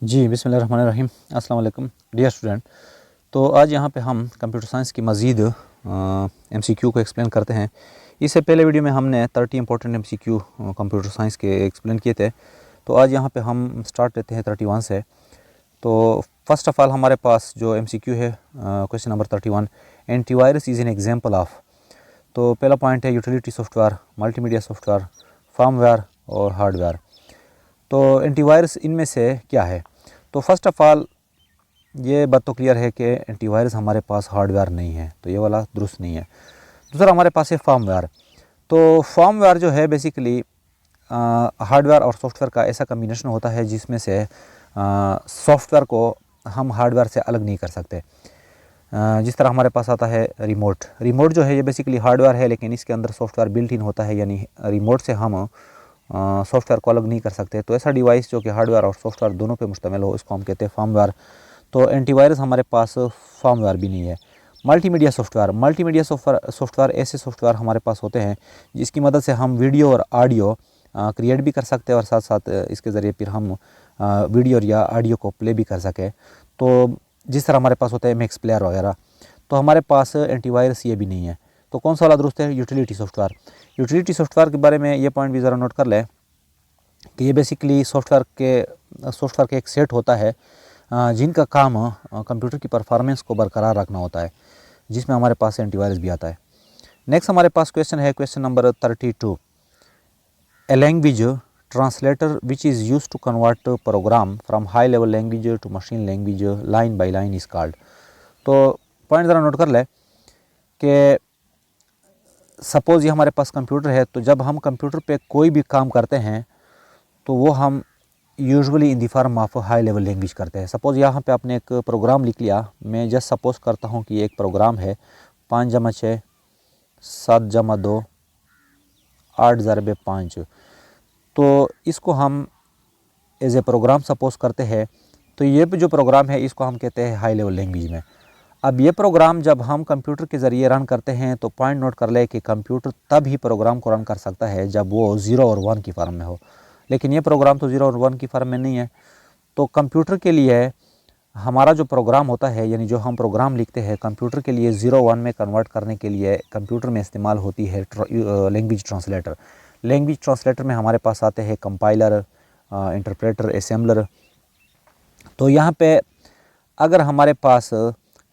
जी बिस्मिल्लाहिर्रहमानिर्रहीम। अस्सलाम वालेकुम डियर स्टूडेंट। तो आज यहाँ पे हम कंप्यूटर साइंस की मज़ीद MCQ को एक्सप्लेन करते हैं। इससे पहले वीडियो में हमने 30 इंपॉर्टेंट MCQ कंप्यूटर साइंस के एक्सप्लेन किए थे। तो आज यहाँ पे हम स्टार्ट लेते हैं 31 से। तो फर्स्ट ऑफ़ ऑल हमारे पास जो MCQ है question number 31, antivirus is an example of. तो पहला पॉइंट है utility software, multimedia software, firmware और हार्डवेयर। तो एंटीवायरस इनमें से क्या है? तो फर्स्ट ऑफ़ ऑल ये बात तो क्लियर है कि एंटीवायरस हमारे पास हार्डवेयर नहीं है, तो ये वाला दुरुस्त नहीं है। दूसरा हमारे पास है फर्मवेयर। तो फर्मवेयर जो है बेसिकली हार्डवेयर और सॉफ्टवेयर का ऐसा कम्बिनेशन होता है जिसमें से सॉफ्टवेयर को हम हार्डवेयर से अलग नहीं कर सकते। जिस तरह हमारे पास आता है रिमोट जो है ये बेसिकली हार्डवेयर है, लेकिन इसके अंदर सॉफ्टवेयर बिल्ट इन होता है, यानी रिमोट से हम सॉफ्टवेयर को अलग नहीं कर सकते। तो ऐसा डिवाइस जो कि हार्डवेयर और सॉफ्टवेयर दोनों पे मुश्तमिल हो, इसको हम कहते हैं फर्मवेयर। तो एंटीवायरस हमारे पास फर्मवेयर भी नहीं है। मल्टीमीडिया सॉफ्टवेयर ऐसे सॉफ्टवेयर हमारे पास होते हैं जिसकी मदद से हम वीडियो और ऑडियो क्रिएट भी कर सकते हैं और साथ साथ इसके ज़रिए फिर हम वीडियो या ऑडियो को प्ले भी कर सकें। तो जिस तरह हमारे पास होता है मैक्स प्लेयर वगैरह, तो हमारे पास एंटीवायरस ये भी नहीं है। तो कौन सा वाला दुरुस्त है? Utility software. यूटिलिटी सॉफ्टवेयर के बारे में ये पॉइंट भी ज़रा नोट कर लें कि ये बेसिकली सॉफ्टवेयर के एक सेट होता है जिनका काम कंप्यूटर की परफॉर्मेंस को बरकरार रखना होता है, जिसमें हमारे पास एंटीवायरस भी आता है। नेक्स्ट हमारे पास क्वेश्चन है question number 32, a language translator which is use to convert program from high level language to machine language line by line is called. तो पॉइंट ज़रा नोट कर ले कि सपोज़ ये हमारे पास कंप्यूटर है, तो जब हम कंप्यूटर पे कोई भी काम करते हैं तो वो हम usually in the form of high level language करते हैं। सपोज़ यहाँ पे आपने एक प्रोग्राम लिख लिया। मैं जस्ट सपोज़ करता हूँ कि एक प्रोग्राम है 5 जमा 6 7 जमा 2 8 ज़रबे 5। तो इसको हम एज ए प्रोग्राम सपोज़ करते हैं। तो ये जो प्रोग्राम है इसको हम कहते हैं हाई लेवल लैंग्वेज में। अब ये प्रोग्राम जब हम कंप्यूटर के ज़रिए रन करते हैं तो पॉइंट नोट कर ले कि कंप्यूटर तब ही प्रोग्राम को रन कर सकता है जब वो 0 और 1 की फॉर्म में हो, लेकिन ये प्रोग्राम तो 0 और 1 की फॉर्म में नहीं है। तो कंप्यूटर के लिए हमारा जो प्रोग्राम होता है, यानी जो हम प्रोग्राम लिखते हैं, कंप्यूटर के लिए 0-1 में कन्वर्ट करने के लिए कंप्यूटर में इस्तेमाल होती है लैंग्वेज ट्रांसलेटर। लैंग्वेज ट्रांसलेटर में हमारे पास आते हैं कंपाइलर, इंटरप्रेटर, असेंबलर। तो यहाँ पे अगर हमारे पास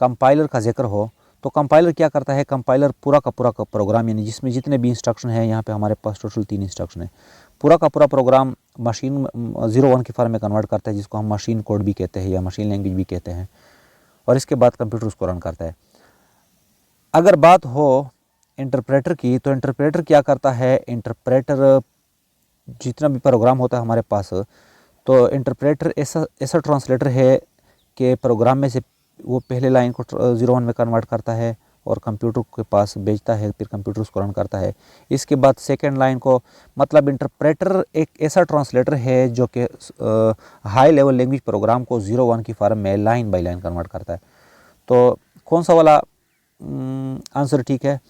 कंपाइलर का जिक्र हो तो कंपाइलर क्या करता है? कंपाइलर पूरा का प्रोग्राम, यानी जिसमें जितने भी इंस्ट्रक्शन हैं, यहाँ पे हमारे पास टोटल 3 इंस्ट्रक्शन है, पूरा का पूरा प्रोग्राम मशीन 0-1 की फॉर्म में कन्वर्ट करता है, जिसको हम मशीन कोड भी कहते हैं या मशीन लैंग्वेज भी कहते हैं, और इसके बाद कंप्यूटर उसको रन करता है। अगर बात हो इंटरप्रेटर की, तो इंटरप्रेटर क्या करता है? इंटरप्रेटर जितना भी प्रोग्राम होता है हमारे पास, तो इंटरप्रेटर ऐसा ट्रांसलेटर है कि प्रोग्राम में से वो पहले लाइन को 0-1 में कन्वर्ट करता है और कंप्यूटर के पास भेजता है, फिर कंप्यूटर उसको रन करता है। इसके बाद सेकेंड लाइन को, मतलब इंटरप्रेटर एक ऐसा ट्रांसलेटर है जो कि हाई लेवल लैंग्वेज प्रोग्राम को 0-1 की फॉर्म में लाइन बाई लाइन कन्वर्ट करता है। तो कौन सा वाला आंसर ठीक है?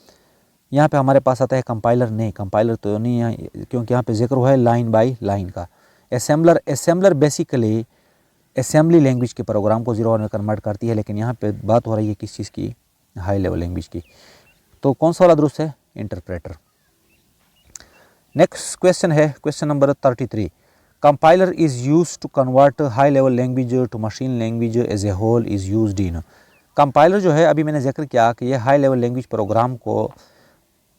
यहाँ पे हमारे पास आता है कंपाइलर। नहीं, कंपाइलर तो नहीं है, क्योंकि यहाँ पे जिक्र हुआ है लाइन बाई लाइन का। असेंबलर बेसिकली असेंबली लैंग्वेज के प्रोग्राम को 0-1 में कन्वर्ट करती है, लेकिन यहाँ पे बात हो रही है किस चीज़ की? हाई लेवल लैंग्वेज की। तो कौन सा वाला दुरुस्त है? इंटरप्रेटर। नेक्स्ट क्वेश्चन है question number 33, compiler is use to convert high level language to machine language as a whole is used in. Compiler जो है, अभी मैंने जिक्र किया कि ये हाई लेवल लैंग्वेज प्रोग्राम को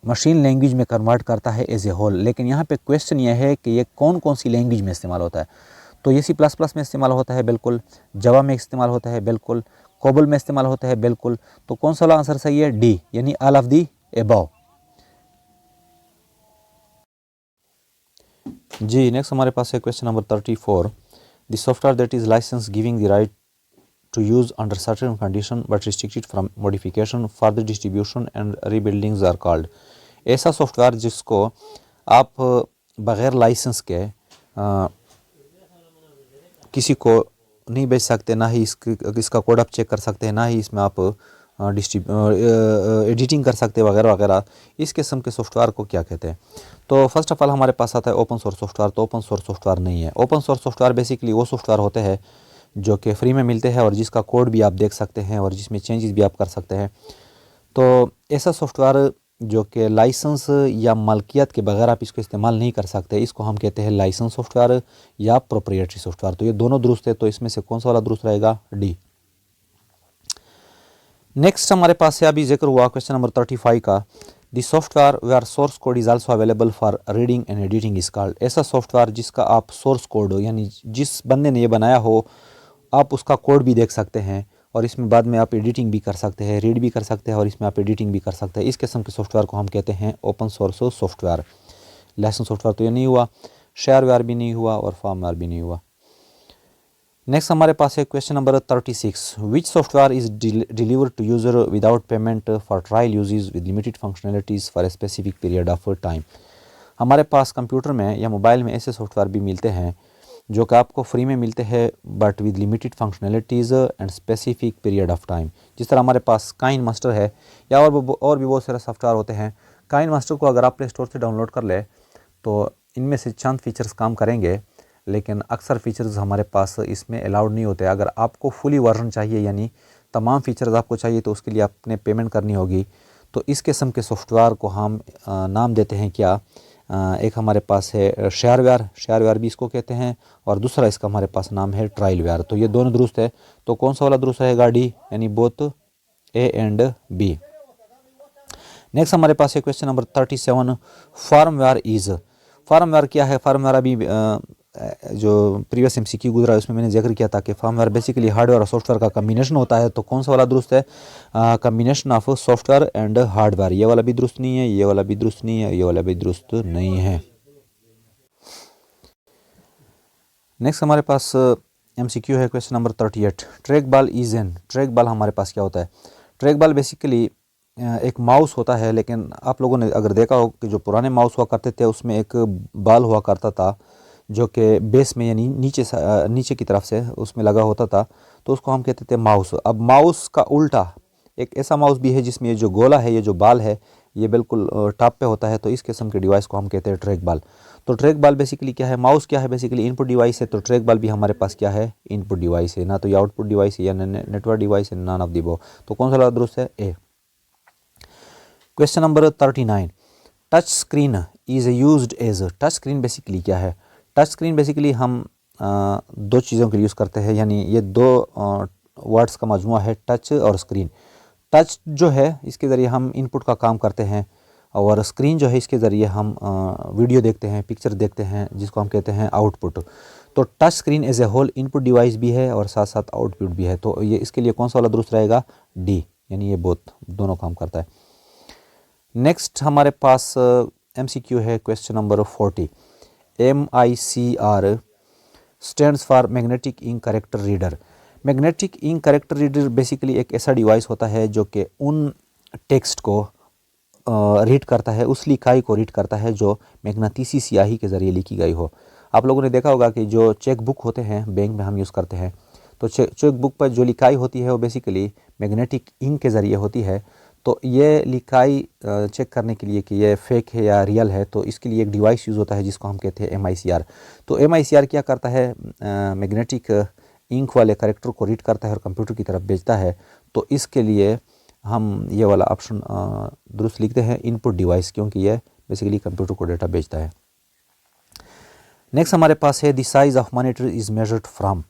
मशीन लैंग्वेज में कन्वर्ट करता है एज ए होल, लेकिन यहाँ पे क्वेश्चन ये है कि ये कौन कौन सी लैंग्वेज में इस्तेमाल होता है? तो ये C++ में इस्तेमाल होता है, बिल्कुल। जावा में इस्तेमाल होता है, बिल्कुल। कोबल में इस्तेमाल होता है, बिल्कुल। तो कौन सा आंसर सही है? डी, यानी ऑल ऑफ दी अबव। जी नेक्स्ट हमारे पास है question number 34, the software that is license giving the right to use under certain condition but restricted from modification further distribution and rebuildings are called. ऐसा software जिसको आप बग़ैर licence के किसी को नहीं बेच सकते, ना ही इसका कोड आप चेक कर सकते हैं, ना ही इसमें आप एडिटिंग कर सकते वगैरह वगैरह, इस किस्म के सॉफ्टवेयर को क्या कहते हैं? तो फर्स्ट ऑफ ऑल हमारे पास आता है ओपन सोर्स सॉफ्टवेयर। तो ओपन सोर्स सॉफ्टवेयर नहीं है। ओपन सोर्स सॉफ्टवेयर बेसिकली वो सॉफ्टवेयर होते हैं जो कि फ्री में मिलते हैं और जिसका कोड भी आप देख सकते हैं और जिसमें चेंजेस भी आप कर सकते हैं। तो ऐसा सॉफ्टवेयर जो कि लाइसेंस या मलकियत के बगैर आप इसको इस्तेमाल नहीं कर सकते, इसको हम कहते हैं लाइसेंस सॉफ्टवेयर या प्रोप्रिएटरी सॉफ्टवेयर। तो ये दोनों दुरुस्त है, तो इसमें से कौन सा वाला दुरुस्त रहेगा? डी। नेक्स्ट हमारे पास से अभी जिक्र हुआ क्वेश्चन नंबर 35 का, the software ware source code is also available for reading and editing is called. ऐसा सॉफ्टवेयर जिसका आप सोर्स कोड यानी जिस बंदे ने ये बनाया हो आप उसका कोड भी देख सकते हैं और इसमें बाद में आप एडिटिंग भी कर सकते हैं, रीड भी कर सकते हैं और इसमें आप एडिटिंग भी कर सकते हैं। इस किस्म के सॉफ्टवेयर को हम कहते हैं open source software. Licence software तो ये नहीं हुआ, शेयरवेयर भी नहीं हुआ और फर्मवेयर भी नहीं हुआ। नेक्स्ट हमारे पास है question number 36, which software is delivered to user without payment for trial uses with limited functionalities for a specific period of time. हमारे पास कंप्यूटर में या मोबाइल में ऐसे सॉफ्टवेयर भी मिलते हैं जो कि आपको फ्री में मिलते हैं but with limited functionalities and specific period of time. जिस तरह हमारे पास काइन मास्टर है या और भी बहुत सारे सॉफ्टवेयर होते हैं। काइन मास्टर को अगर आप प्ले स्टोर से डाउनलोड कर ले तो इनमें से चंद फीचर्स काम करेंगे, लेकिन अक्सर फीचर्स हमारे पास इसमें अलाउड नहीं होते। अगर आपको फुली वर्जन चाहिए यानी तमाम फीचर्स आपको चाहिए तो उसके लिए आपने पेमेंट करनी होगी। तो इस किस्म के सॉफ्टवेयर को हम नाम देते हैं क्या? एक हमारे पास है शेयरवेयर भी इसको कहते हैं और दूसरा इसका हमारे पास नाम है ट्रायलवेयर। तो ये दोनों दुरुस्त है। तो कौन सा वाला दुरुस्त रहेगा? डी, यानी both A and B. Next हमारे पास है क्वेश्चन नंबर 37, फार्मवेयर क्या है? फार्मवेयर अभी जो प्रीवियस एमसीक्यू गुजरा उसमें मैंने जिक्र किया था कि फार्मवेयर बेसिकली हार्डवेयर और सॉफ्टवेयर का कम्बिनेशन होता है। तो कौन सा वाला दुरुस्त है? Combination of software and hardware. ये वाला भी दुरुस्त नहीं है, ये वाला भी दुरुस्त नहीं है, ये वाला भी दुरुस्त नहीं है। नेक्स्ट हमारे पास एमसीक्यू है question number 38, track ball is an. Track ball हमारे पास क्या होता है? ट्रैक बॉल बेसिकली एक माउस होता है, लेकिन आप लोगों ने अगर देखा हो कि जो पुराने माउस हुआ करते थे उसमें एक बॉल हुआ करता था जो कि बेस में यानी नीचे की तरफ से उसमें लगा होता था, तो उसको हम कहते थे माउस। अब माउस का उल्टा एक ऐसा माउस भी है जिसमें ये जो गोला है, ये जो बाल है, ये बिल्कुल टॉप पे होता है। तो इस किस्म के डिवाइस को हम कहते हैं ट्रैक बॉल। तो ट्रैक बॉल बेसिकली क्या है? माउस क्या है? बेसिकली इनपुट डिवाइस है। तो ट्रैक बॉल भी हमारे पास क्या है? इनपुट डिवाइस है, ना तो ये आउटपुट डिवाइस है या नेटवर्क डिवाइस है, नॉन ऑफ द अबव। तो कौन सा दुरुस्त है? A. Question number 39, touch screen is used as. Touch screen basically क्या है? टच स्क्रीन बेसिकली हम दो चीज़ों के लिए यूज़ करते हैं, यानी ये दो वर्ड्स का मजमुआ है, टच और स्क्रीन। टच जो है इसके ज़रिए हम इनपुट का काम करते हैं और स्क्रीन जो है इसके ज़रिए हम वीडियो देखते हैं, पिक्चर देखते हैं, जिसको हम कहते हैं आउटपुट। तो touch screen as a whole input device भी है और साथ साथ आउटपुट भी है। तो ये इसके लिए कौन सा वाला दुरुस्त रहेगा? डी, यानी ये बोथ दोनों काम करता है। नेक्स्ट हमारे पास एमसीक्यू है question number 40, MICR stands for magnetic ink character reader. Magnetic ink character reader basically एक ऐसा डिवाइस होता है जो कि उन टेक्स्ट को रीड करता है, उस लिखाई को रीड करता है जो मैग्नेटिसी स्याही के ज़रिए लिखी गई हो। आप लोगों ने देखा होगा कि जो चेक बुक होते हैं बैंक में हम यूज़ करते हैं, तो चेक बुक पर जो लिखाई होती है वो बेसिकली मैग्नेटिक इंक के ज़रिए होती है। तो ये लिखाई चेक करने के लिए कि ये फेक है या रियल है, तो इसके लिए एक डिवाइस यूज़ होता है जिसको हम कहते हैं MICR। तो MICR क्या करता है? मैग्नेटिक इंक वाले कैरेक्टर को रीड करता है और कंप्यूटर की तरफ भेजता है। तो इसके लिए हम ये वाला ऑप्शन दुरुस्त लिखते हैं, इनपुट डिवाइस, क्योंकि ये बेसिकली कंप्यूटर को डेटा भेजता है। नेक्स्ट हमारे पास है the size of monitor is measured from.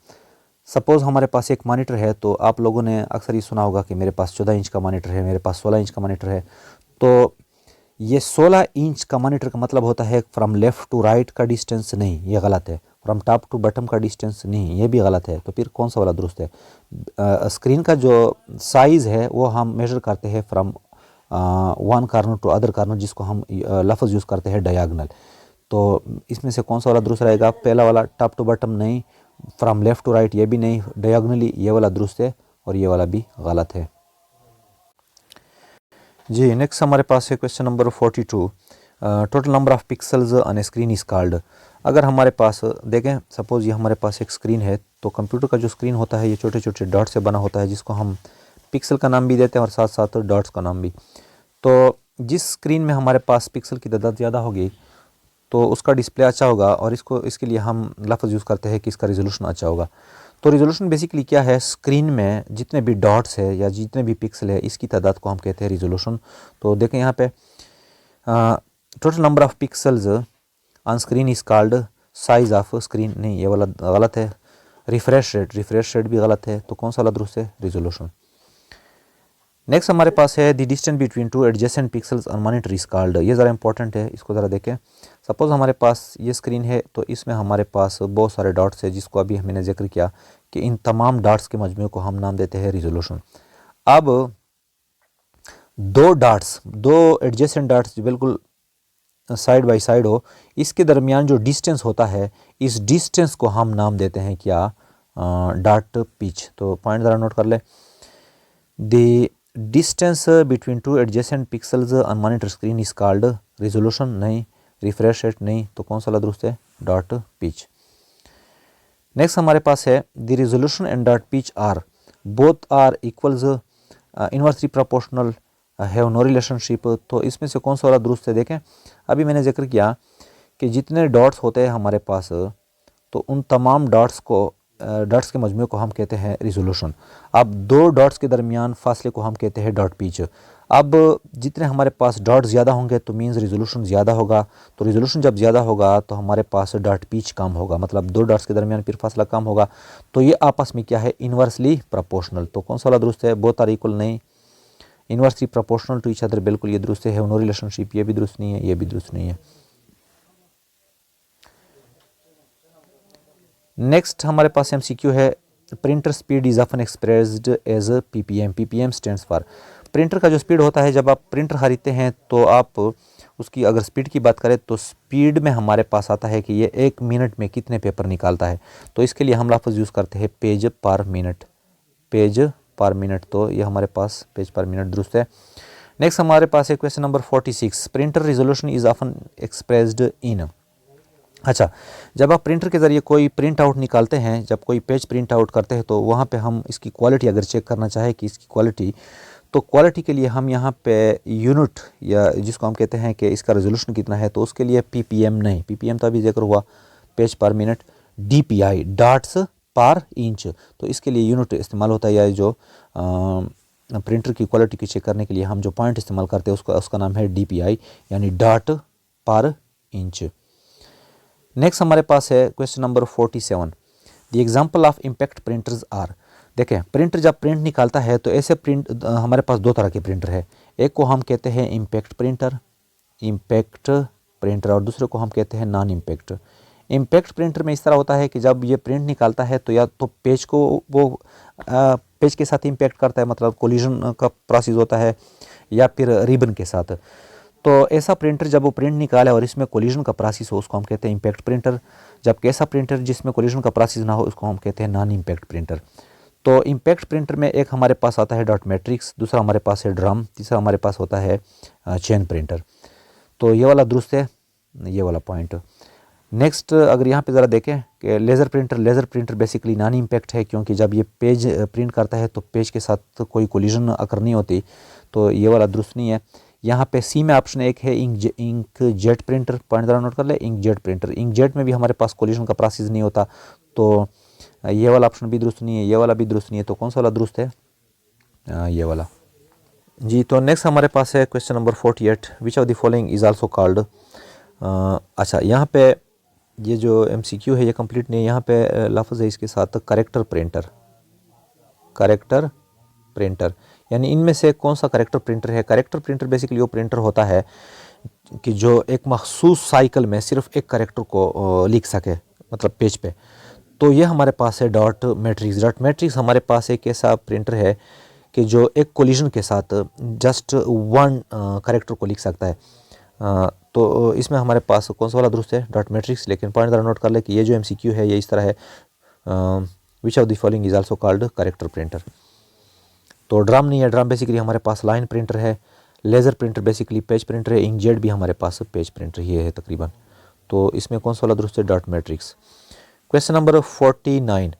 Suppose हमारे पास एक मॉनिटर है, तो आप लोगों ने अक्सर ये सुना होगा कि मेरे पास 14 इंच का मॉनिटर है, मेरे पास 16 इंच का मॉनिटर है। तो ये 16 इंच का मॉनिटर का मतलब होता है फ्रॉम लेफ़्ट टू राइट का डिस्टेंस नहीं, ये गलत है। फ्रॉम टॉप टू बॉटम का डिस्टेंस नहीं, ये भी गलत है। तो फिर कौन सा वाला दुरुस्त है? स्क्रीन का जो साइज़ है वो हम मेजर करते हैं from one corner to other corner, जिसको हम लफ्ज़ यूज़ करते हैं डायगोनल। तो इसमें से कौन सा वाला दुरुस्त रहेगा? पहला वाला टॉप टू बॉटम नहीं, फ्रॉम लेफ़्ट टू राइट ये भी नहीं, डायगोनली ये वाला दुरुस्त है और ये वाला भी गलत है। जी नेक्स्ट हमारे पास है question number 42, total number of pixels on A screen is called. अगर हमारे पास देखें, सपोज़ ये हमारे पास एक स्क्रीन है, तो कंप्यूटर का जो स्क्रीन होता है ये छोटे छोटे डॉट से बना होता है, जिसको हम पिक्सल का नाम भी देते हैं और साथ साथ डॉट्स का नाम भी। तो जिस स्क्रीन में हमारे पास पिक्सल की तादाद ज़्यादा होगी तो उसका डिस्प्ले अच्छा होगा, और इसके लिए हम लफ्ज़ यूज़ करते हैं कि इसका रिजोल्यूशन अच्छा होगा। तो रिजोल्यूशन बेसिकली क्या है, स्क्रीन में जितने भी डॉट्स है या जितने भी पिक्सल है इसकी तादाद को हम कहते हैं रिजोल्यूशन। तो देखें यहाँ पे total number of pixels on screen is called size of screen, नहीं ये वाला गलत है। रिफ्रेश रेट भी गलत है, तो कौन सा वाला दुरुस्त है, रिजोल्यूशन। नेक्स्ट हमारे पास है the distance between two adjacent pixels on monitor is called, ये ज़रा इंपॉर्टेंट है, इसको ज़रा देखें। सपोज़ हमारे पास ये स्क्रीन है, तो इसमें हमारे पास बहुत सारे डॉट्स है, जिसको अभी मैंने जिक्र किया कि इन तमाम डॉट्स के मजमू को हम नाम देते हैं रिजोल्यूशन। अब दो एडजेसेंट डॉट्स जो बिल्कुल साइड बाय साइड हो, इसके दरमियान जो डिस्टेंस होता है, इस डिस्टेंस को हम नाम देते हैं क्या, डॉट पिच। तो पॉइंट ज़रा नोट कर ले, the distance between two adjacent pixels on monitor screen is called resolution, नहीं। रिफ्रेश रेट नहीं, तो कौन सा वाला दुरुस्त है, डॉट पिच। नेक्स्ट हमारे पास है the resolution and dot pitch are both are equals inversely proportional have no relationship, तो इसमें से कौन सा वाला दुरुस्त है। देखें अभी मैंने जिक्र किया कि जितने डॉट्स होते हैं हमारे पास, तो उन तमाम डॉट्स के मजमू को हम कहते हैं रिजोल्यूशन। अब दो डॉट्स के दरमियान फासले को हम कहते हैं डॉट पिच। अब जितने हमारे पास डॉट ज़्यादा होंगे तो मीन्स रिजोल्यूशन ज़्यादा होगा, तो रिजोल्यूशन जब ज़्यादा होगा तो हमारे पास डॉट पिच कम होगा, मतलब दो डॉट्स के दरमियान फिर फासला कम होगा। तो ये आपस में क्या है, इन्वर्सली प्रोपोर्शनल। तो कौन सा वाला दुरुस्त है, बोथ आर इक्वल, नहीं। Inversely proportional to each other, बिल्कुल ये दुरुस्त है। नो रिलेशनशिप, ये भी दुरुस्त नहीं है, ये भी दुरुस्त नहीं है। नेक्स्ट हमारे पास एमसीक्यू है printer speed is often expressed as PPM. PPM stands for printer का जो स्पीड होता है, जब आप प्रिंटर खरीदते हैं तो आप उसकी अगर स्पीड की बात करें तो स्पीड में हमारे पास आता है कि ये 1 मिनट में कितने पेपर निकालता है। तो इसके लिए हम लफ्ज़ यूज़ करते हैं पेज पर मिनट, पेज पर मिनट। तो ये हमारे पास पेज पर मिनट दुरुस्त है। नेक्स्ट हमारे पास है question number 46, printer resolution is often expressed in. अच्छा, जब आप प्रिंटर के ज़रिए कोई प्रिंट आउट निकालते हैं, जब कोई पेज प्रिंट आउट करते हैं, तो वहाँ पे हम इसकी क्वालिटी अगर चेक करना चाहें कि इसकी क्वालिटी, तो क्वालिटी के लिए हम यहाँ पे यूनिट या जिसको हम कहते हैं कि इसका रेजोल्यूशन कितना है, तो उसके लिए पीपीएम नहीं, पीपीएम तो अभी जिक्र हुआ, पेज पर मिनट। डीपीआई डॉट्स पर इंच, तो इसके लिए यूनिट इस्तेमाल होता है, या जो प्रिंटर की क्वालिटी की चेक करने के लिए हम जो पॉइंट इस्तेमाल करते हैं उसका नाम है डीपीआई, यानी डॉट पर इंच। नेक्स्ट हमारे पास है question number 47, the example of impact printers are. देखें प्रिंटर जब प्रिंट निकालता है तो ऐसे प्रिंट हमारे पास दो तरह के प्रिंटर है, एक को हम कहते हैं इम्पैक्ट प्रिंटर और दूसरे को हम कहते हैं नॉन इम्पैक्ट। इम्पैक्ट प्रिंटर में इस तरह होता है कि जब ये प्रिंट निकालता है तो या तो पेज को वो पेज के साथ इम्पैक्ट करता है, मतलब कोलिजन का प्रोसेस होता है, या फिर रिबन के साथ। तो ऐसा प्रिंटर जब वो प्रिंट निकाले और इसमें कोलिजन का प्रोसेस हो उसको हम कहते हैं इम्पैक्ट प्रिंटर, जबकि ऐसा प्रिंटर जिसमें कोलिजन का प्रोसेस ना हो उसको हम कहते हैं नॉन इम्पैक्ट प्रिंटर। तो इम्पैक्ट प्रिंटर में एक हमारे पास आता है डॉट मैट्रिक्स, दूसरा हमारे पास है ड्रम, तीसरा हमारे पास होता है चेन प्रिंटर। तो ये वाला दुरुस्त है, ये वाला पॉइंट। नेक्स्ट अगर यहाँ पे ज़रा देखें कि laser printer basically non impact है, क्योंकि जब ये पेज प्रिंट करता है तो पेज के साथ कोई कोलिजन अकर नहीं होती, तो ये वाला दुरुस्त नहीं है। यहाँ पे सी में ऑप्शन एक है इंक जेट प्रिंटर, पॉइंट ज़रा नोट कर ले, इंक जेट में भी हमारे पास कोलिजन का प्रोसेस नहीं होता, तो ये वाला ऑप्शन भी दुरुस्त नहीं है, ये वाला भी दुरुस्त नहीं है। तो कौन सा वाला दुरुस्त है, ये वाला जी। तो नेक्स्ट हमारे पास है question number 48, which of the following is also called. अच्छा, यहाँ पे ये जो एमसीक्यू है ये कंप्लीट नहीं है, यहाँ पे लफ्ज़ है इसके साथ करेक्टर प्रिंटर, यानी इनमें से कौन सा करेक्टर प्रिंटर है। करेक्टर प्रिंटर बेसिकली वो प्रिंटर होता है कि जो एक मखसूस साइकिल में सिर्फ एक करेक्टर को लिख सके, मतलब पेज पे। तो ये हमारे पास है डॉट मैट्रिक्स हमारे पास एक ऐसा प्रिंटर है कि जो एक कोलिजन के साथ जस्ट वन करेक्टर को लिख सकता है। तो इसमें हमारे पास कौन सा वाला दुरुस्त है, डॉट मैट्रिक्स। लेकिन पॉइंट ज़रा नोट कर ले कि ये जो एमसीक्यू है ये इस तरह है, which of the following is also called character printer. तो ड्रम नहीं है, ड्रम बेसिकली हमारे पास लाइन प्रिंटर है। Laser printer basically page printer है। इंकजेट भी हमारे पास पेज प्रिंटर ही है तकरीबन। तो इसमें कौन सा वाला दुरुस्त है, डॉट मैट्रिक्स। क्वेश्चन नंबर 49,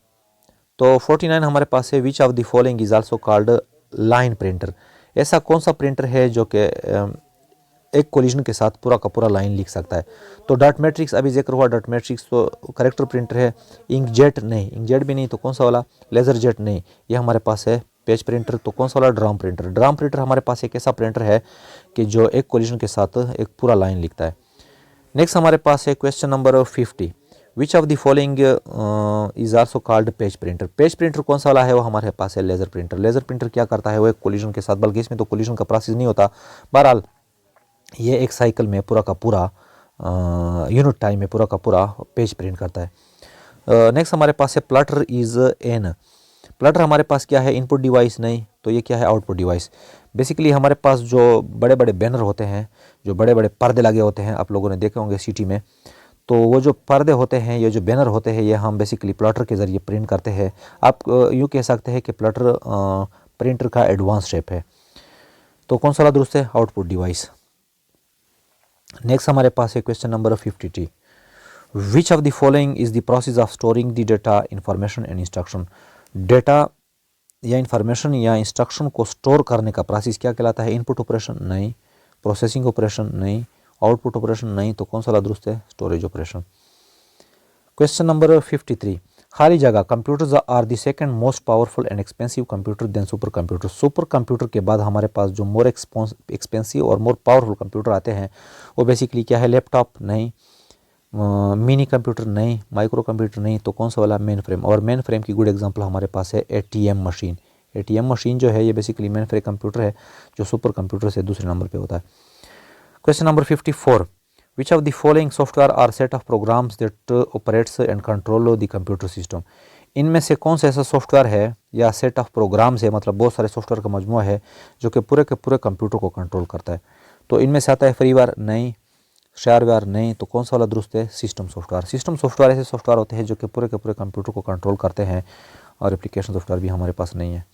तो 49 हमारे पास है, which of the following is also called line printer. ऐसा कौन सा प्रिंटर है जो कि एक कोलिजन के साथ पूरा का पूरा लाइन लिख सकता है। तो डॉट मैट्रिक्स अभी जिक्र हुआ, डॉट मैट्रिक्स तो करेक्टर प्रिंटर है। इंकजेट नहीं, इंकजेट भी नहीं, तो कौन सा वाला, लेज़र जेट नहीं, ये हमारे पास है पेज प्रिंटर। तो कौन सा वाला, ड्राम प्रिंटर। ड्राम प्रिंटर हमारे पास एक ऐसा प्रिंटर है कि जो एक कोलिजन के साथ एक पूरा लाइन लिखता है। नेक्स्ट हमारे पास है question number 50, which of the following is also called page printer. Page printer कौन सा वाला है, वो हमारे पास है लेज़र प्रिंटर। लेज़र प्रिंटर क्या करता है, वो एक कोलिजन के साथ, बल्कि इसमें तो कोलिजन का प्रोसेस नहीं होता, बहरहाल ये एक साइकिल में पूरा का पूरा यूनिट टाइम में पूरा का पूरा पेज प्रिंट करता है। नेक्स्ट हमारे पास है प्लॉटर इज एन। प्लॉटर हमारे पास क्या है, इनपुट डिवाइस नहीं, तो ये क्या है, आउटपुट डिवाइस। बेसिकली हमारे पास जो बड़े बड़े बैनर होते हैं, जो बड़े बड़े पर्दे लगे होते हैं, आप लोगों ने देखे होंगे सिटी में, तो वो जो पर्दे होते हैं, ये जो बैनर होते हैं, ये हम बेसिकली प्लॉटर के ज़रिए प्रिंट करते हैं। आप यूँ कह सकते हैं कि प्लॉटर प्रिंटर का एडवांस स्टेप है। तो कौन सा दुरुस्त है, आउटपुट डिवाइस। नेक्स्ट हमारे पास है question number 52, which of the following is the process of storing the data, information and instruction. Data या इंफॉर्मेशन या इंस्ट्रक्शन को स्टोर करने का प्रोसेस क्या कहलाता है, इनपुट ऑपरेशन नहीं, प्रोसेसिंग ऑपरेशन नहीं, आउटपुट ऑपरेशन नहीं, तो कौन सा दुरुस्त है, स्टोरेज ऑपरेशन। क्वेश्चन नंबर 53, खाली जगह, computers are the second most powerful and expensive computer than super computer. Super computer के बाद हमारे पास जो मोर एक्सपेंसिव और मोर पावरफुल कंप्यूटर आते हैं, वो बेसिकली क्या है, लैपटॉप नहीं, मिनी कंप्यूटर नहीं, माइक्रो कंप्यूटर नहीं, तो कौन सा वाला, मेन फ्रेम। और मेन फ्रेम की गुड एग्जांपल हमारे पास है एटीएम मशीन। एटीएम मशीन जो है, ये बेसिकली मेन फ्रेम कंप्यूटर है, जो सुपर कंप्यूटर से दूसरे नंबर पे होता है। Question number 54, which of the following software are set of programs that operates and control the computer system. इनमें से कौन सा ऐसा सॉफ्टवेयर है या सेट ऑफ प्रोग्राम्स है, मतलब बहुत सारे सॉफ्टवेयर का मजमूआ है जो कि पूरे के पूरे कंप्यूटर को कंट्रोल करता है। तो इनमें से आता है फ्रीवेयर नहीं, शेयरवेयर नहीं, तो कौन सा वाला दुरुस्त है, सिस्टम सॉफ्टवेयर। सिस्टम सॉफ्टवेयर ऐसे सॉफ्टवेयर होते हैं जो कि पूरे के पूरे कंप्यूटर को कंट्रोल करते हैं, और एप्लीकेशन सॉफ्टवेयर भी हमारे पास नहीं है।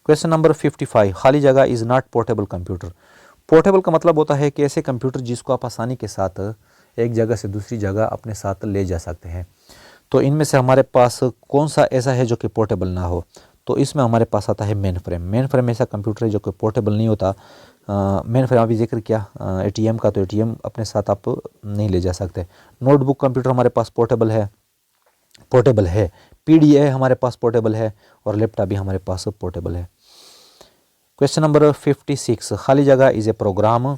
क्वेश्चन नंबर 55, खाली जगह is not portable computer. Portable का मतलब होता है कि ऐसे कंप्यूटर जिसको आप आसानी के साथ एक जगह से दूसरी जगह अपने साथ ले जा सकते हैं। तो इनमें से हमारे पास कौन सा ऐसा है जो कि पोर्टेबल ना हो, तो इसमें हमारे पास आता है मेन फ्रेम। मेन फ्रेम ऐसा कंप्यूटर है जो कि पोर्टेबल नहीं होता। मेन फ्रेम अभी जिक्र किया एटीएम का, तो एटीएम अपने साथ आप नहीं ले जा सकते। नोटबुक कंप्यूटर हमारे पास पोर्टेबल है। पीडीए हमारे पास पोर्टेबल है, और लैपटॉप भी हमारे पास पोर्टेबल है। क्वेश्चन नंबर 56, खाली जगह is a program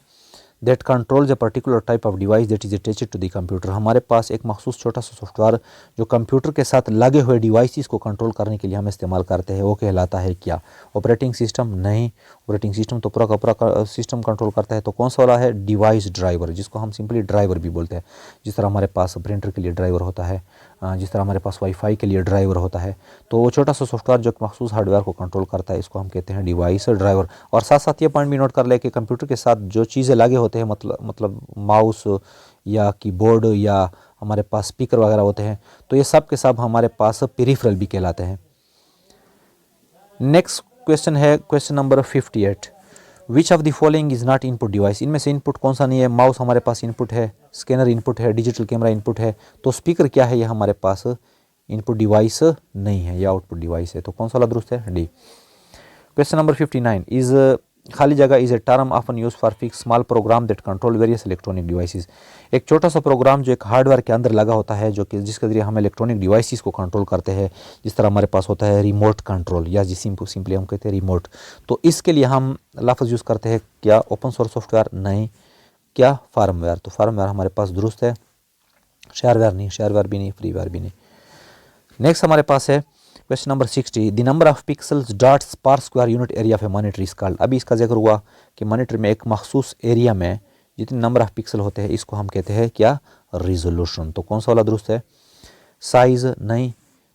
that controls a particular type of device that is attached to the computer. हमारे पास एक मखसूस छोटा सा सॉफ्टवेयर जो कंप्यूटर के साथ लगे हुए डिवाइसेस को कंट्रोल करने के लिए हम इस्तेमाल करते हैं, वो कहलाता है क्या, ऑपरेटिंग सिस्टम नहीं। ऑपरेटिंग सिस्टम तो पूरा का पूरा सिस्टम कंट्रोल करता है, तो कौन सा वाला है, डिवाइस ड्राइवर, जिसको हम सिंपली ड्राइवर भी बोलते हैं। जिस तरह हमारे पास प्रिंटर के लिए ड्राइवर होता है, जिस तरह हमारे पास वाईफाई के लिए ड्राइवर होता है, तो वो छोटा सा सॉफ्टवेयर जो मखसूस हार्डवेयर को कंट्रोल करता है, इसको हम कहते हैं डिवाइस ड्राइवर। और साथ साथ ये पॉइंट भी नोट कर ले कि कंप्यूटर के साथ जो चीज़ें लगे होते हैं, मतलब माउस या कीबोर्ड या हमारे पास स्पीकर वगैरह होते हैं, तो ये सब के सब हमारे पास पेरिफेरल भी कहलाते हैं। नेक्स्ट क्वेश्चन है question number 58, which of the following is not input device. इनमें से इनपुट कौन सा नहीं है, माउस हमारे पास इनपुट है, स्कैनर इनपुट है, डिजिटल कैमरा इनपुट है, तो स्पीकर क्या है, ये हमारे पास इनपुट डिवाइस नहीं है, या आउटपुट डिवाइस है, तो कौन सा वाला दुरुस्त है, डी। क्वेश्चन नंबर 59 इज खाली जगह is a term often use for fix small program that control various electronic devices. एक छोटा सा प्रोग्राम जो एक हार्डवेयर के अंदर लगा होता है, जो कि जिसके जरिए हम इलेक्ट्रॉनिक डिवाइसेस को कंट्रोल करते हैं, जिस तरह हमारे पास होता है रिमोट कंट्रोल, या जिस सिंपली हम कहते हैं रिमोट। तो इसके लिए हम लफ्ज़ यूज़ करते हैं क्या, ओपन सोर्स सॉफ्टवेयर नहीं, क्या, फार्मवेयर। तो फार्मवेयर हमारे पास दुरुस्त है, शेयरवेयर नहीं, शेयरवेयर भी नहीं, फ्रीवेयर भी नहीं। नेक्स्ट हमारे पास है question number 60, the number of pixels dots per square unit area of a monitor is called. अभी इसका जिक्र हुआ कि मॉनिटर में एक मखसूस एरिया में जितने नंबर ऑफ पिक्सल होते हैं, इसको हम कहते हैं क्या, रिजोल्यूशन। तो कौन सा वाला दुरुस्त है, साइज नहीं,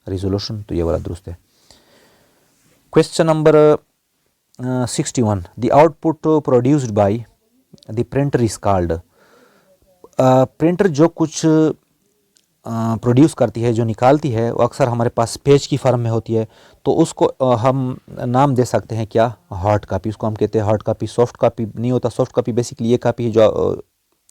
रिजोल्यूशन, तो ये वाला दुरुस्त है। Question number 61, the output produced by the printer is called. Printer जो कुछ प्रोड्यूस करती है, जो निकालती है, वो अक्सर हमारे पास पेज की फॉर्म में होती है, तो उसको हम नाम दे सकते हैं क्या, हार्ड कापी। उसको हम कहते हैं हार्ड कापी। सॉफ्ट कापी नहीं होता, सॉफ्ट कापी बेसिकली ये कापी है जो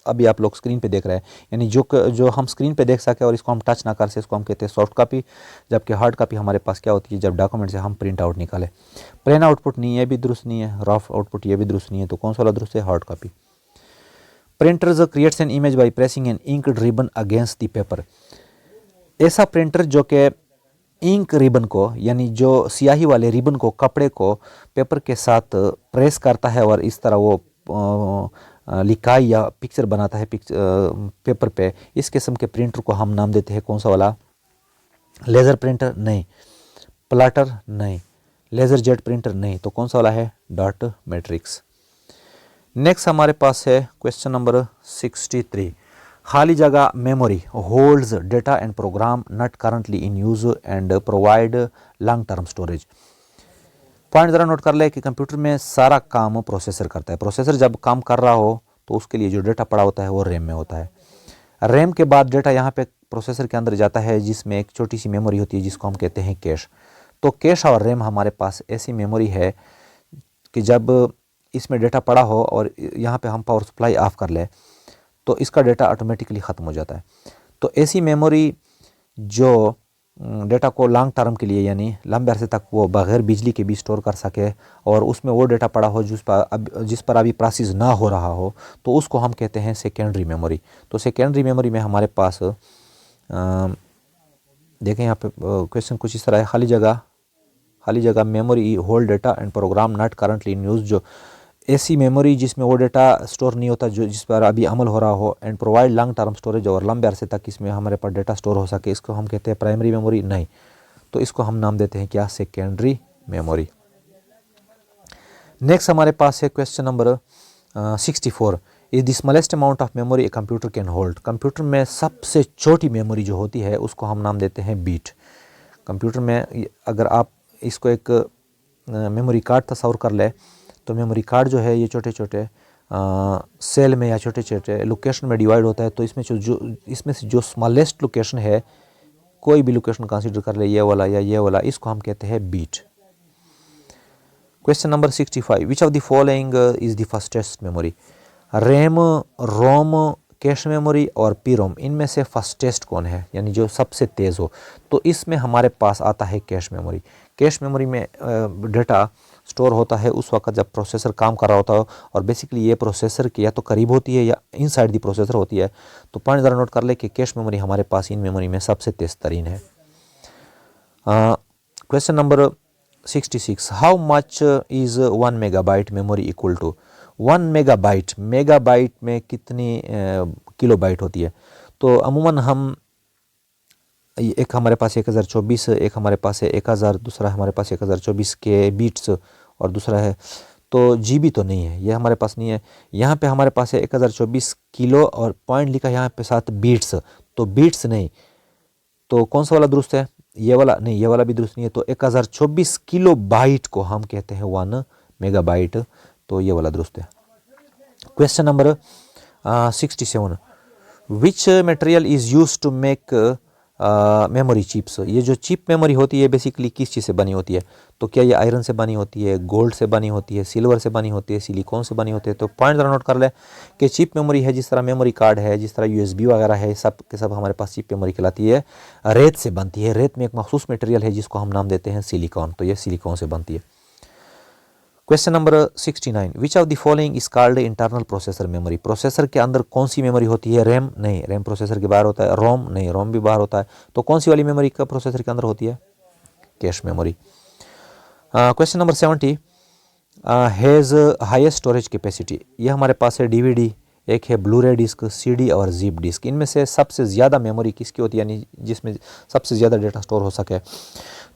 अभी आप लोग स्क्रीन पे देख रहे हैं, यानी जो हम स्क्रीन पे देख सके और इसको हम टच ना कर सके, इसको हम कहते हैं सॉफ्ट कापी। जबकि हार्ड कापी हमारे पास क्या होती है, जब डॉक्यूमेंट से हम प्रिंट आउट निकालें। प्लेन आउटपुट नहीं, ये भी दुरुस्त नहीं है, रफ आउटपुट ये भी दुरुस्त नहीं है, तो कौन सा वाला दुरुस्त है, hard copy. Printers creates an image by pressing an inked ribbon against the paper. ऐसा प्रिंटर जो कि इंक रिबन को, यानी जो स्याही वाले रिबन को, कपड़े को पेपर के साथ प्रेस करता है और इस तरह वो लिखाई या पिक्चर बनाता है पेपर पे, इस किस्म के प्रिंटर को हम नाम देते हैं कौन सा वाला? लेज़र प्रिंटर नहीं, प्लाटर नहीं, लेज़र जेट प्रिंटर नहीं, तो कौन सा वाला है? Dot matrix. नेक्स्ट हमारे पास है क्वेश्चन नंबर 63। खाली जगह memory holds data and program not currently in use and provide long term storage. Point ज़रा नोट कर ले कि कंप्यूटर में सारा काम प्रोसेसर करता है। प्रोसेसर जब काम कर रहा हो तो उसके लिए जो डेटा पड़ा होता है वो रैम में होता है। रैम के बाद डेटा यहाँ पे प्रोसेसर के अंदर जाता है जिसमें एक छोटी सी मेमोरी होती है जिसको हम कहते हैं कैश। तो कैश और रैम हमारे पास ऐसी मेमोरी है कि जब इसमें डेटा पड़ा हो और यहाँ पे हम पावर सप्लाई ऑफ कर ले तो इसका डेटा ऑटोमेटिकली ख़त्म हो जाता है। तो ऐसी मेमोरी जो डेटा को लॉन्ग टर्म के लिए, यानी लंबे अरसे तक वो बग़ैर बिजली के भी स्टोर कर सके और उसमें वो डेटा पड़ा हो जिस पर अभी प्रोसेस ना हो रहा हो, तो उसको हम कहते हैं सेकेंडरी मेमोरी। तो सेकेंडरी मेमोरी में हमारे पास देखें यहाँ पे क्वेश्चन कुछ इस तरह है, खाली जगह memory hold data and program not currently in use. जो ऐसी मेमोरी जिसमें वो डेटा स्टोर नहीं होता जो जिस पर अभी अमल हो रहा हो, and provide long term storage, और लंबे अरसे तक इसमें हमारे पास डेटा स्टोर हो सके, इसको हम कहते हैं प्राइमरी मेमोरी नहीं। तो इसको हम नाम देते हैं क्या? Secondary memory. नेक्स्ट हमारे पास है question number 64। Is the smallest amount of memory a computer can hold. Computer में सबसे छोटी मेमोरी जो होती है उसको हम नाम देते हैं बीट। कंप्यूटर में अगर आप इसको एक मेमोरी कार्ड तस्वर कर ले तो मेमोरी कार्ड जो है ये छोटे छोटे सेल में या छोटे छोटे लोकेशन में डिवाइड होता है। तो इसमें से जो स्मॉलेस्ट लोकेशन है, कोई भी लोकेशन कंसीडर कर ले, ये वाला या ये वाला, इसको हम कहते हैं beat. Question number 65। Which of the following is the fastest memory. RAM, ROM, cache memory और पीरोम, इनमें से फास्टेस्ट कौन है, यानी जो सबसे तेज़ हो? तो इसमें हमारे पास आता है कैश मेमोरी। कैश मेमोरी में डेटा स्टोर होता है उस वक्त जब प्रोसेसर काम कर रहा होता है, और बेसिकली ये प्रोसेसर के या तो करीब होती है या इनसाइड दी प्रोसेसर होती है। तो पॉइंट ज़रा नोट कर ले कि कैश मेमोरी हमारे पास इन मेमोरी में सबसे तेज़ तरीन है। Question number 66। How much is 1 megabyte memory equal to. 1 megabyte, megabyte में कितनी किलोबाइट होती है? तो अमूमन हम एक हमारे पास 1024, एक हमारे पास है 1000, दूसरा हमारे पास 1024 के बीट्स और दूसरा है, तो जीबी तो नहीं है, ये हमारे पास नहीं है। यहाँ पे हमारे पास है 1024 किलो और पॉइंट लिखा है यहाँ पे साथ बीट्स, तो बीट्स नहीं, तो कौन सा वाला दुरुस्त है? ये वाला नहीं, ये वाला भी दुरुस्त नहीं है। तो 1024 किलो बाइट को हम कहते हैं 1 मेगाबाइट, तो ये वाला दुरुस्त है। Question number 67। Which material is use to make memory chips. ये जो चिप मेमोरी होती है बेसिकली किस चीज़ से बनी होती है? तो क्या ये आयरन से बनी होती है, गोल्ड से बनी होती है, सिल्वर से बनी होती है, सिलिकॉन से बनी होती है? तो पॉइंट ज़रा नोट कर ले कि चिप मेमोरी है, जिस तरह मेमोरी कार्ड है, जिस तरह यूएसबी वगैरह है, सब के सब हमारे पास चिप मेमोरी कहलाती है, रेत से बनती है। रेत में एक मखसूस मटेरियल है जिसको हम नाम देते हैं सिलिकॉन, तो ये सिलिकॉन से बनती है। Question number 69। Which of the following is called internal processor memory. Processor के अंदर कौन सी मेमोरी होती है? रैम नहीं, रैम प्रोसेसर के बाहर होता है। रोम नहीं, रोम भी बाहर होता है। तो कौन सी वाली मेमोरी का प्रोसेसर के अंदर होती है? Cache memory. Question number 70। Has highest storage capacity. ये हमारे पास है डीवीडी, एक है ब्लूरे डिस्क, सीडी और जिप डिस्क। इनमें से सबसे ज़्यादा मेमोरी किसकी होती है, यानी जिसमें सबसे ज़्यादा डेटा स्टोर हो सके?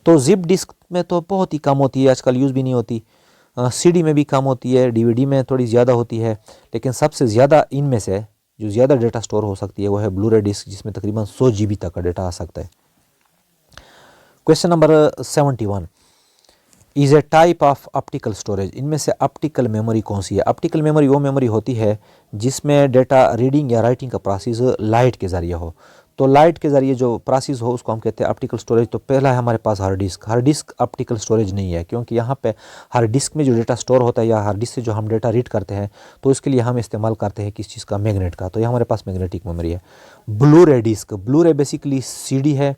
तो जिप डिस्क में तो बहुत ही कम होती है, आजकल यूज़ भी नहीं होती। सीडी में भी कम होती है, डीवीडी में थोड़ी ज़्यादा होती है, लेकिन सबसे ज़्यादा इनमें से जो ज़्यादा डेटा स्टोर हो सकती है वो है ब्लूरे डिस्क, जिसमें तकरीबन 100 GB तक का डेटा आ सकता है। Question number 71। Is a type of optical storage. इनमें से ऑप्टिकल मेमोरी कौन सी है? ऑप्टिकल मेमोरी वो मेमोरी होती है जिसमें डेटा रीडिंग या राइटिंग का प्रोसेस लाइट के ज़रिए हो। तो लाइट के ज़रिए जो प्रोसेस हो उसको हम कहते हैं ऑप्टिकल स्टोरेज। तो पहला है हमारे पास hard disk. Hard disk optical storage नहीं है, क्योंकि यहाँ पे हार्ड डिस्क में जो डेटा स्टोर होता है या हार्ड डिस्क से जो हम डेटा रीड करते हैं तो उसके लिए हम इस्तेमाल करते हैं किस चीज़ का? मैग्नेट का। तो ये हमारे पास मैग्नेटिक मेमोरी है। Blu-ray disc, Blu-ray basically CD है।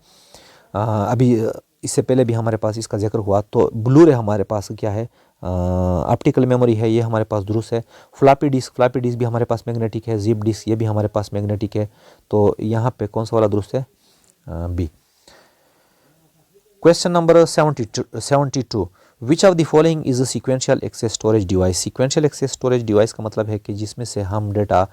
अभी इससे पहले भी हमारे पास इसका जिक्र हुआ। तो ब्लूरे हमारे पास क्या है? ऑप्टिकल मेमोरी है, ये हमारे पास दुरुस्त है। फ्लॉपी डिस्क भी हमारे पास मैग्नेटिक है। जिप डिस्क ये भी हमारे पास मैग्नेटिक है। तो यहाँ पे कौन सा वाला दुरुस्त है? B. Question number 72 which of the following is a sequential access storage device. Sequential access storage device का मतलब है कि जिसमें से हम डेटा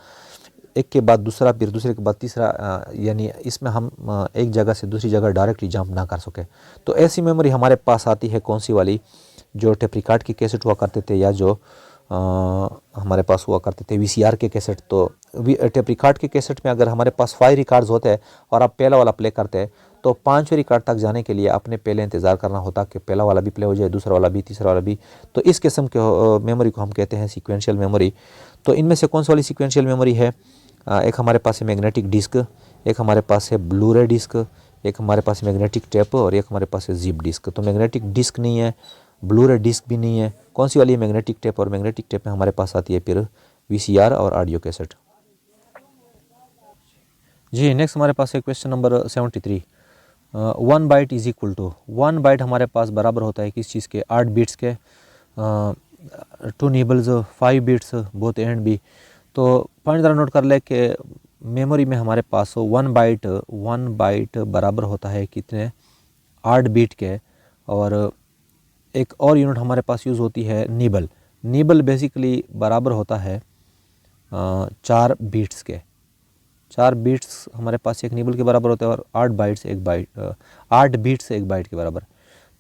एक के बाद दूसरा, फिर दूसरे के बाद तीसरा, यानी इसमें हम एक जगह से दूसरी जगह डायरेक्टली जंप ना कर सके। तो ऐसी मेमोरी हमारे पास आती है कौन सी वाली? जो टेप रिकॉर्ड की कैसेट हुआ करते थे, या जो हमारे पास हुआ करते थे वीसीआर के कैसेट। तो टेप रिकॉर्ड के कैसेट में अगर हमारे पास 5 रिकॉर्ड्स होते हैं और आप पहला वाला प्ले करते हैं, तो 5वें रिकॉर्ड तक जाने के लिए आपने पहले इंतज़ार करना होता कि पहला वाला भी प्ले हो जाए, दूसरा वाला भी, तीसरा वाला भी। तो इस किस्म के मेमोरी को हम कहते हैं सीक्वेंशियल मेमोरी। तो इनमें से कौन सी वाली सीक्वेंशियल मेमोरी है? एक हमारे पास है मैग्नेटिक डिस्क, एक हमारे पास है ब्लू रे डिस्क, एक हमारे पास मैग्नेटिक टेप और एक हमारे पास है जिप डिस्क। तो मैग्नेटिक डिस्क नहीं है, ब्लू रे डिस्क भी नहीं है। कौन सी वाली है? Magnetic tape. और मैग्नेटिक टेप में हमारे पास आती है फिर वीसीआर और ऑडियो कैसेट। जी नेक्स्ट हमारे पास है question number 73। 1 byte is equal to, 1 byte हमारे पास बराबर होता है किस चीज़ के? 8 बिट्स के। 2 nibbles, 5 bits both A and B. तो पॉइंट ज़रा नोट कर ले कि मेमोरी में हमारे पास 1 बाइट बराबर होता है कितने? 8 बिट के। और एक और यूनिट हमारे पास यूज़ होती है निबल। निबल बेसिकली बराबर होता है 4 बिट्स के। 4 बिट्स हमारे पास एक निबल के बराबर होते हैं और 8 बिट्स 1 बाइट के बराबर।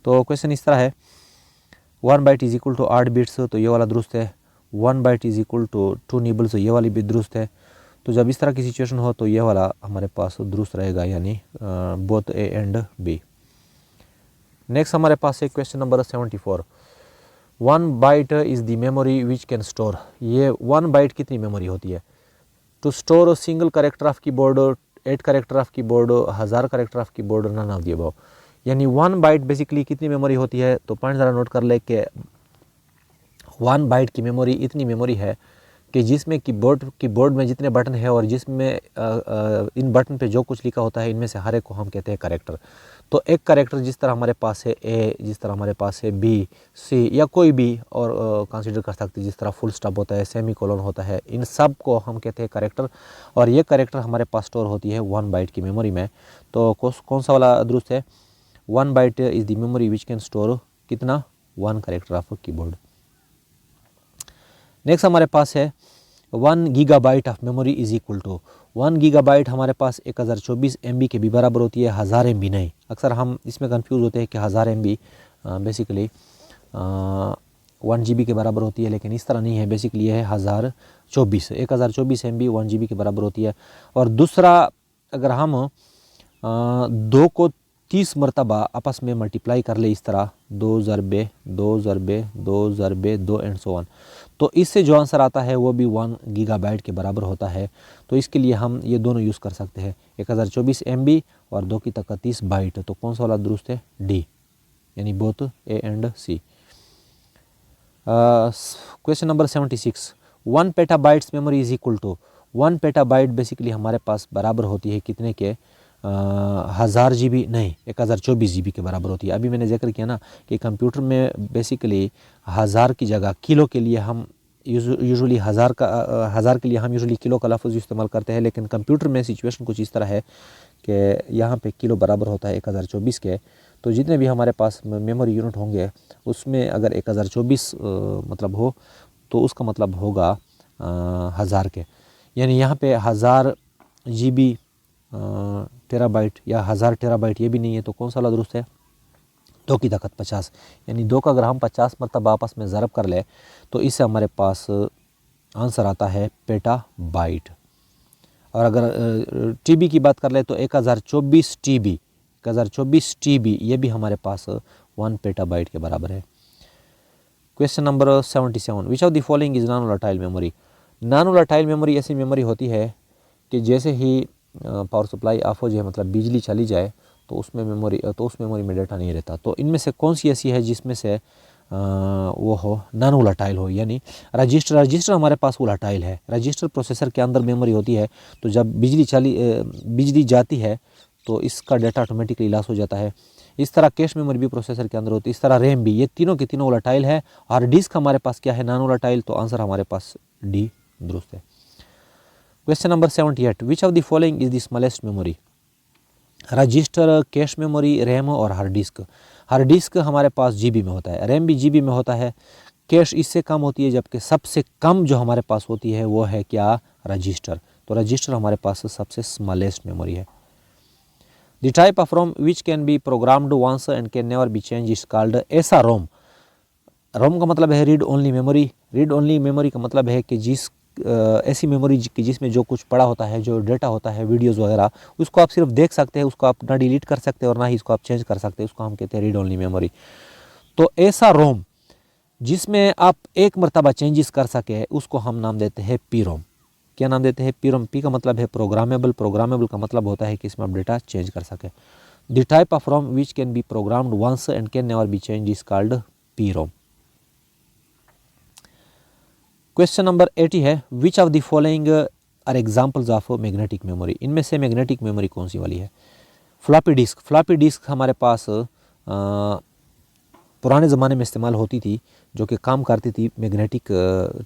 तो क्वेश्चन इस तरह है, 1 byte is equal to 8 bits, तो ये वाला दुरुस्त है। 1 byte is equal to 2 nibbles, ये वाली भी दुरुस्त है। तो जब इस तरह की सिचुएशन हो तो ये वाला हमारे पास दुरुस्त रहेगा, यानी both A and B. Next हमारे पास है question number 74। 1 byte is the memory which can store. ये 1 बाइट कितनी मेमोरी होती है? To store single character of keyboard, 8 character of keyboard, 1000 character of keyboard, none of the above. यानी 1 bite basically कितनी memory होती है? तो पॉइंट ज़रा नोट कर ले कि 1 बाइट की मेमोरी इतनी मेमोरी है कि जिसमें कीबोर्ड में जितने बटन है और जिसमें इन बटन पे जो कुछ लिखा होता है, इनमें से हर एक को हम कहते हैं करेक्टर। तो एक करेक्टर जिस तरह हमारे पास है ए, जिस तरह हमारे पास है बी, सी, या कोई भी और कंसीडर कर सकते हैं, जिस तरह फुल स्टॉप होता है, सेमी कोलन होता है, इन सब को हम कहते हैं करेक्टर। और ये करेक्टर हमारे पास स्टोर होती है 1 बाइट की मेमोरी में। तो कौन सा वाला दुरुस्त है? 1 byte is the memory which can store कितना? 1 करेक्टर ऑफ कीबोर्ड। नेक्स्ट हमारे पास है 1 gigabyte of memory is equal to, 1 gigabyte हमारे पास 1024 MB के भी बराबर होती है, 1000 MB नहीं। अक्सर हम इसमें कंफ्यूज होते हैं कि 1000 MB बेसिकली 1 GB के बराबर होती है, लेकिन इस तरह नहीं है। बेसिकली ये है 1024 MB 1 GB के बराबर होती है। और दूसरा, अगर हम 2 को 30 मरतबा आपस में मल्टीप्लाई कर ले, इस तरह 2 ज़रबे 2 ज़रबे 2 ज़रबे 2 एंड सो ऑन, तो इससे जो आंसर आता है वो भी 1 गीगाबाइट के बराबर होता है। तो इसके लिए हम ये दोनों यूज़ कर सकते हैं, 1024 MB और 2 की ताकत 30 बाइट। तो कौन सा वाला दुरुस्त है? डी, यानी both A and C. Question number 76। 1 petabytes memory is equal to, 1 petabyte basically हमारे पास बराबर होती है कितने के? 1000 GB नहीं, 1024 GB के बराबर होती है। अभी मैंने जिक्र किया ना कि कंप्यूटर में बेसिकली 1000 की जगह किलो के लिए हम यूजुअली 1000 के लिए हम यूजुअली किलो का लफ्ज़ इस्तेमाल करते हैं, लेकिन कंप्यूटर में सिचुएशन कुछ इस तरह है कि यहाँ पे किलो बराबर होता है 1024 के। तो जितने भी हमारे पास मेमोरी यूनिट होंगे उसमें अगर 1024 मतलब हो तो उसका मतलब होगा 1000 के, यानी यहाँ पे 1000 GB टेराबाइट या 1000 टेराबाइट ये भी नहीं है। तो कौन सा वाला दुरुस्त है? 2 की ताकत 50, यानी 2 का अगर हम 50 मरतबा आपस में ज़रब कर ले तो इससे हमारे पास आंसर आता है पेटाबाइट। और अगर TB की बात कर ले तो 1024 TB ये भी हमारे पास 1 पेटाबाइट के बराबर है। Question number 77। Which of the following is non volatile memory. Non volatile memory ऐसी मेमोरी होती है कि जैसे ही पावर सप्लाई ऑफ हो जाए, मतलब बिजली चली जाए, तो उस मेमोरी में डाटा नहीं रहता। तो इनमें से कौन सी ऐसी है जिसमें से वो हो नॉन वोलेटाइल हो? यानी रजिस्टर हमारे पास वोलेटाइल है। रजिस्टर प्रोसेसर के अंदर मेमोरी होती है, तो जब बिजली जाती है तो इसका डाटा ऑटोमेटिकली लॉस हो जाता है। इस तरह कैश मेमोरी भी प्रोसेसर के अंदर होती है, इस तरह रैम भी। ये तीनों के तीनों वोलेटाइल है। हार्ड डिस्क हमारे पास क्या है, नॉन वोलेटाइल। तो आंसर हमारे पास डी दुरुस्त है। Question number 78, which of the following is the smallest memory? Register, cache memory, RAM और हार्ड डिस्क। हार्ड डिस्क हमारे पास जीबी में होता है, रैम भी जीबी में होता है, कैश इससे कम होती है, जबकि सबसे कम जो हमारे पास होती है वो है क्या, रजिस्टर। तो रजिस्टर हमारे पास सबसे स्मॉलेस्ट मेमोरी है। The type of ROM which can be programmed once and can never be change is called, ऐसा रोम। रोम का मतलब है read only memory. Read only memory का मतलब है कि ऐसी मेमोरी की जिसमें जो कुछ पड़ा होता है, जो डेटा होता है, वीडियोस वगैरह, उसको आप सिर्फ देख सकते हैं, उसको आप ना डिलीट कर सकते हैं और ना ही इसको आप चेंज कर सकते हैं, उसको हम कहते हैं रीड ओनली मेमोरी। तो ऐसा रोम जिसमें आप एक मरतबा चेंजेस कर सके उसको हम नाम देते हैं पी रोम। क्या नाम देते हैं, पी रोम। पी का मतलब है प्रोग्रामेबल, प्रोग्रामेबल का मतलब होता है कि इसमें आप डेटा चेंज कर सके। The type of ROM which can be programmed once and can never be change is called P ROM. Question number 80 है, which of the following are examples of magnetic memory? इनमें से magnetic memory कौन सी वाली है? Floppy disk. Floppy disk हमारे पास पुराने ज़माने में इस्तेमाल होती थी, जो कि काम करती थी मैग्नेटिक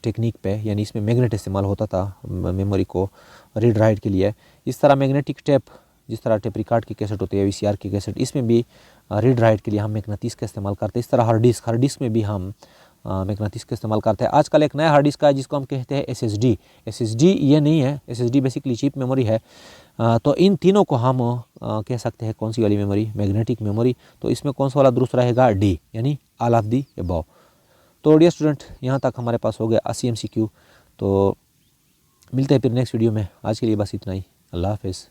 टेक्निक पे, यानी इसमें मैग्नेट इस्तेमाल होता था मेमोरी को रीड राइट के लिए। इस तरह मैग्नेटिक टेप, जिस तरह टेप रिकॉर्ड की कैसेट होती है, वीसीआर की कैसेट, इसमें भी रीड राइट के लिए हम मैग्नेटिस का इस्तेमाल करते हैं। इस तरह हार्ड डिस्क में भी हम मैग्नेटिस का इस्तेमाल करते हैं। आजकल एक नया हार्ड डिस्क है जिसको हम कहते हैं एसएसडी। एसएसडी ये नहीं है, एसएसडी बेसिकली चिप मेमोरी है। तो इन तीनों को हम कह सकते हैं कौन सी वाली मेमोरी, मैग्नेटिक मेमोरी। तो इसमें कौन सा वाला दुरुस्त रहेगा, डी, यानी ऑल ऑफ दी अबव। तो डियर स्टूडेंट, यहाँ तक हमारे पास हो गया 80 MCQ। तो मिलते हैं फिर नेक्स्ट वीडियो में। आज के लिए बस इतना ही। अल्लाह हाफिज़।